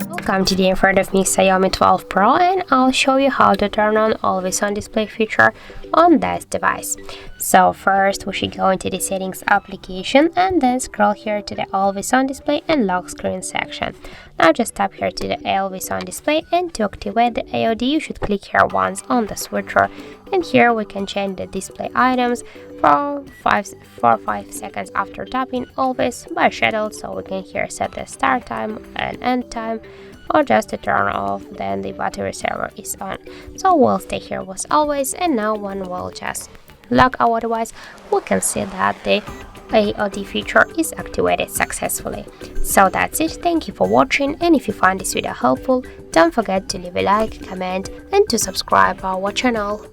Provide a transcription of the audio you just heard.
Welcome today in front of me Xiaomi 12 Pro, and I'll show you how to turn on always on display feature on this device. So first we should go into the settings application and then scroll here to the always on display and lock screen section. Now just tap here to the always on display, and to activate the AoD you should click here once on the switcher, and here we can change the display items for 5 seconds after tapping always by schedule, so we can here set the start time and end time, or just to turn off then the battery saver is on. So we'll stay here as always, and now when we'll just lock our device we can see that the AoD feature is activated successfully. So that's it, thank you for watching, and if you find this video helpful don't forget to leave a like, comment and to subscribe our channel.